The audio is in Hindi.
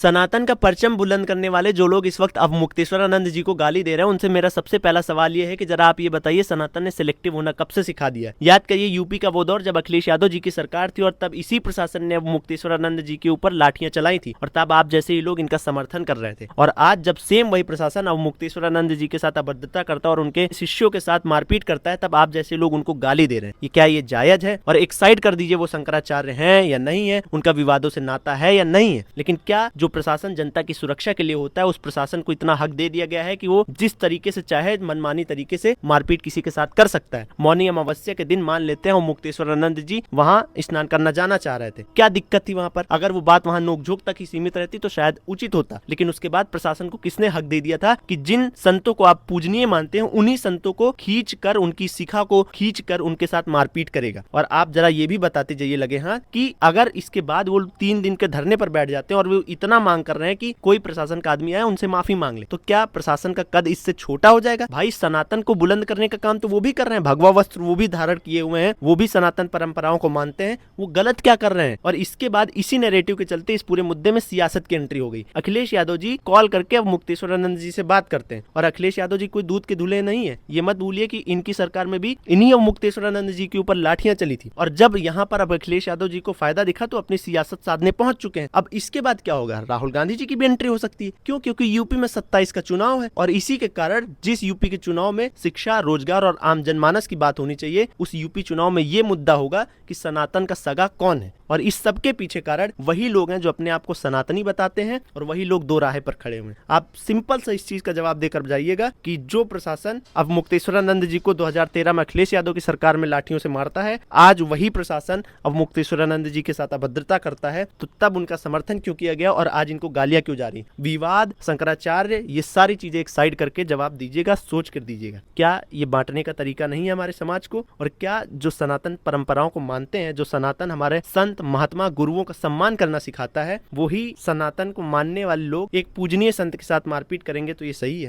सनातन का परचम बुलंद करने वाले जो लोग इस वक्त अवमुक्तेश्वरानंद जी को गाली दे रहे हैं, उनसे मेरा सबसे पहला सवाल ये है कि जरा आप ये बताइए, सनातन ने सिलेक्टिव होना कब से सिखा दिया? याद करिए यूपी का वो दौर जब अखिलेश यादव जी की सरकार थी और तब इसी प्रशासन ने अवमुक्तेश्वरानंद जी के ऊपर लाठियां चलाई थी और तब आप जैसे ही लोग इनका समर्थन कर रहे थे। और आज जब सेम वही प्रशासन अवमुक्तेश्वरानंद जी के साथ अभद्रता करता है और उनके शिष्यों के साथ मारपीट करता है, तब आप जैसे लोग उनको गाली दे रहे हैं। ये क्या ये जायज है? और एक साइड कर दीजिए वो शंकराचार्य हैं या नहीं है, उनका विवादों से नाता है या नहीं है, लेकिन क्या जो प्रशासन जनता की सुरक्षा के लिए होता है, उस प्रशासन को इतना हक दे दिया गया है कि वो जिस तरीके से चाहे मनमानी तरीके से मारपीट किसी के साथ कर सकता है? मौनी अमावस्या के दिन मान लेते हैं अवमुक्तेश्वरानंद जी वहां स्नान करना जाना चाह रहे थे, क्या दिक्कत थी वहां पर? अगर वो बात वहां नोकझोंक तक ही सीमित रहती तो शायद उचित होता, लेकिन उसके बाद प्रशासन को किसने हक दे दिया था कि जिन संतों को आप पूजनीय मानते हैं उन्हीं संतों को खींच कर, उनकी शिखा को खींच कर उनके साथ मारपीट करेगा? और आप जरा ये भी बताते जाइए लगे हाथ कि अगर इसके बाद वो 3 दिन के धरने पर बैठ जाते हैं और वो इतना मांग कर रहे हैं कि कोई प्रशासन का आदमी आए उनसे माफी मांग ले, तो क्या प्रशासन का कद इससे छोटा हो जाएगा? भाई सनातन को बुलंद करने का काम तो वो भी कर रहे हैं, भगवा वस्त्र वो भी धारण किए हुए हैं, वो भी सनातन परंपराओं को मानते हैं, वो गलत क्या कर रहे हैं? और इसके बाद इसी नैरेटिव के चलते इस पूरे मुद्दे में सियासत की एंट्री हो गई। अखिलेश यादव जी कॉल करके अब मुक्तेश्वरानंद जी से बात करते हैं, और अखिलेश यादव जी कोई दूध के धुले नहीं है। ये मत भूलिए कि इनकी सरकार में भी इन्हीं मुक्तेश्वरानंद जी के ऊपर लाठियां चली थी, और जब यहाँ पर अब अखिलेश यादव जी को फायदा दिखा तो अपनी सियासत साधने पहुंच चुके हैं। अब इसके बाद क्या होगा? राहुल गांधी जी की भी एंट्री हो सकती है। क्यों? क्योंकि यूपी में 27 का चुनाव है, और इसी के कारण जिस यूपी के चुनाव में शिक्षा, रोजगार और आम जनमानस की बात होनी चाहिए, उस यूपी चुनाव में ये मुद्दा होगा कि सनातन का सगा कौन है। और इस सब के पीछे कारण वही लोग हैं जो अपने आप को सनातनी बताते हैं, और वही लोग दो राह पर खड़े हुए हैं। आप सिंपल सा इस चीज का जवाब देकर जाइएगा कि जो प्रशासन अब मुक्तेश्वरानंद जी को 2013 में अखिलेश यादव की सरकार में लाठियों से मारता है, आज वही प्रशासन अब मुक्तेश्वरानंद जी के साथ अभद्रता करता है, तो तब उनका समर्थन क्यों किया गया और आज इनको गालियां क्यों जा रही? विवाद, शंकराचार्य, ये सारी चीजें एक साइड करके जवाब दीजिएगा, सोच कर दीजिएगा। क्या ये बांटने का तरीका नहीं है हमारे समाज को? और क्या जो सनातन परंपराओं को मानते हैं, जो सनातन हमारे संत महात्मा गुरुओं का सम्मान करना सिखाता है, वो ही सनातन को मानने वाले लोग एक पूजनीय संत के साथ मारपीट करेंगे तो ये सही है?